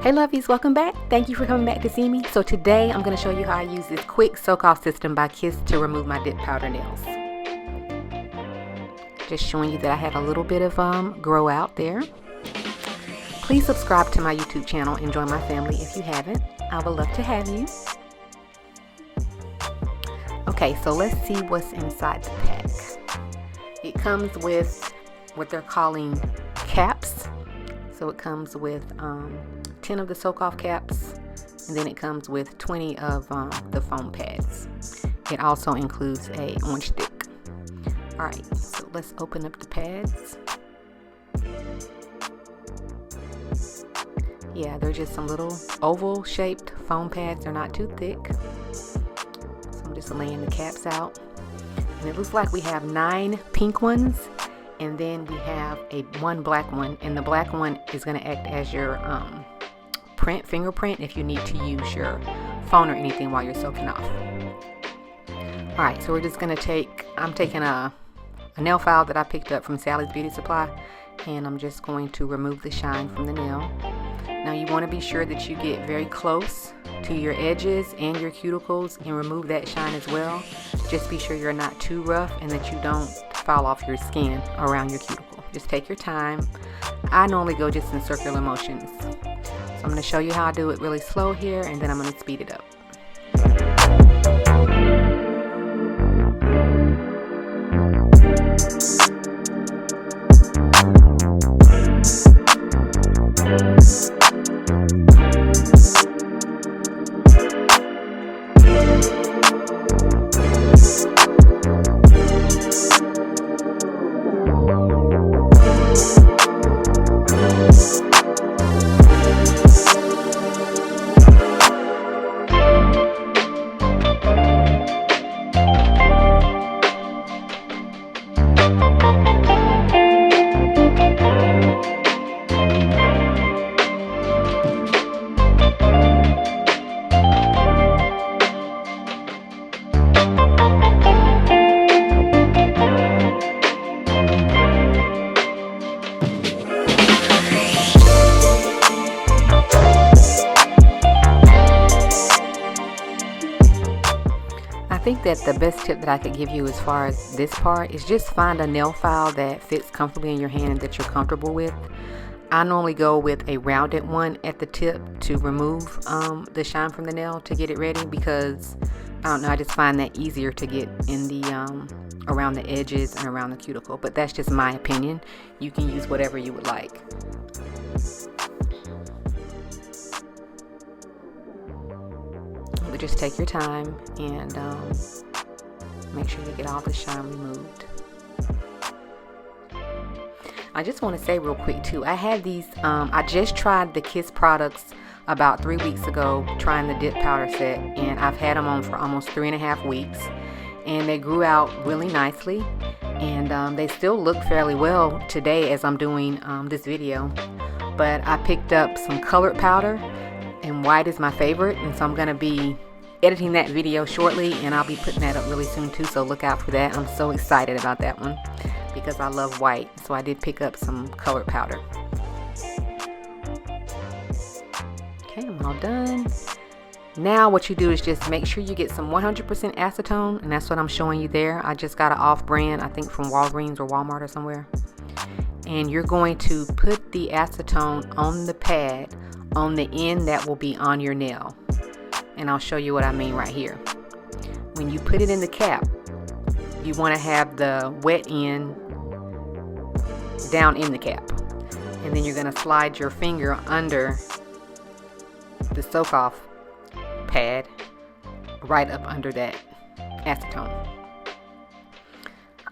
Hey lovies, welcome back. Thank you for coming back to see me. So today I'm going to show you how I use this quick soak off system by Kiss to remove my dip powder nails. Just showing you that I had a little bit of grow out there. Please subscribe to my YouTube channel and join my family if you haven't. I would love to have you. Okay, so let's see what's inside the pack. It comes with what they're calling caps. So it comes with 10 of the soak off caps, and then it comes with 20 of the foam pads. It also includes a orange stick. Alright, so let's open up the pads. Yeah, they're just some little oval shaped foam pads. They're not too thick. So I'm just laying the caps out. And it looks like we have 9 pink ones, and then we have one black one, and the black one is going to act as your fingerprint if you need to use your phone or anything while you're soaking off. Alright, so we're just going to I'm taking a nail file that I picked up from Sally's Beauty Supply, and I'm just going to remove the shine from the nail. Now you want to be sure that you get very close to your edges and your cuticles and remove that shine as well. Just be sure you're not too rough and that you don't fall off your skin around your cuticle. Just take your time. I normally go just in circular motions. So I'm going to show you how I do it really slow here, and then I'm going to speed it up. I think that the best tip that I could give you as far as this part is just find a nail file that fits comfortably in your hand and that you're comfortable with. I normally go with a rounded one at the tip to remove the shine from the nail to get it ready, because I don't know, I just find that easier to get in the around the edges and around the cuticle. But that's just my opinion. You can use whatever you would like. But just take your time and make sure you get all the shine removed. I just want to say real quick too, I had these, I just tried the Kiss products about 3 weeks ago, trying the dip powder set, and I've had them on for almost 3.5 weeks, and they grew out really nicely, and they still look fairly well today as I'm doing this video. But I picked up some colored powder, and white is my favorite, and so I'm going to be editing that video shortly, and I'll be putting that up really soon too, so look out for that. I'm so excited about that one because I love white, so I did pick up some colored powder. Okay, I'm all done. Now what you do is just make sure you get some 100% acetone, and that's what I'm showing you there. I just got it off brand, I think from Walgreens or Walmart or somewhere. And you're going to put the acetone on the pad on the end that will be on your nail, and I'll show you what I mean right here. When you put it in the cap, you want to have the wet end down in the cap, and then you're going to slide your finger under the soak off pad right up under that acetone.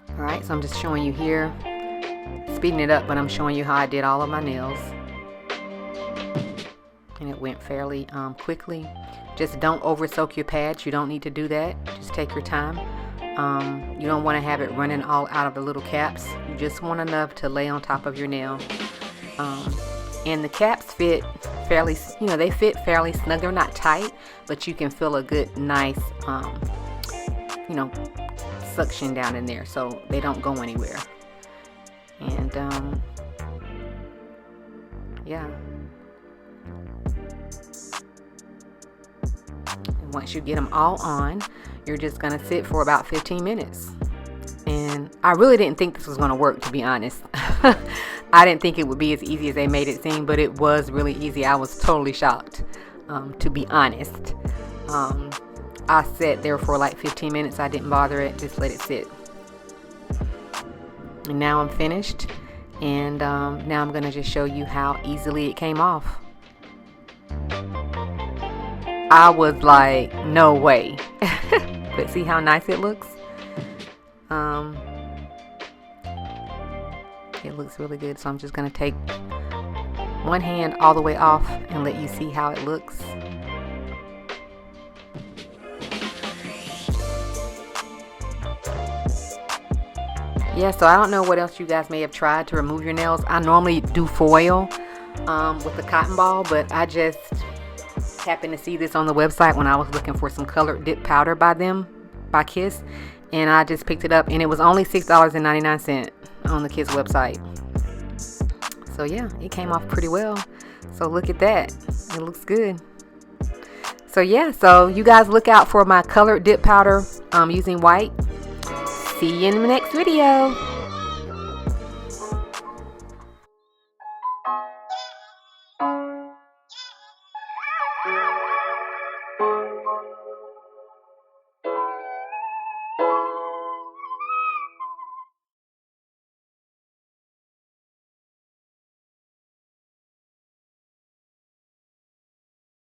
Alright, so I'm just showing you here, speeding it up, but I'm showing you how I did all of my nails. And it went fairly quickly. Just don't over soak your pads. You don't need to do that. Just take your time. You don't want to have it running all out of the little caps. You just want enough to lay on top of your nail. And the caps fit fairly, they fit fairly snug. They're not tight, but you can feel a good, nice, suction down in there, so they don't go anywhere. And yeah. once you get them all on, you're just going to sit for about 15 minutes. And I really didn't think this was going to work, to be honest. I didn't think it would be as easy as they made it seem, but it was really easy. I was totally shocked, to be honest. I sat there for like 15 minutes. I didn't bother it, just let it sit. And now I'm finished. And now I'm going to just show you how easily it came off. I was like, no way. But see how nice it looks? It looks really good. So I'm just going to take one hand all the way off and let you see how it looks. Yeah, so I don't know what else you guys may have tried to remove your nails. I normally do foil with the cotton ball, but I just happened to see this on the website when I was looking for some colored dip powder by Kiss, and I just picked it up, and it was only $6.99 on the Kiss website. So yeah, it came off pretty well. So look at that, it looks good. So yeah, so you guys look out for my colored dip powder using white. See you in the next video.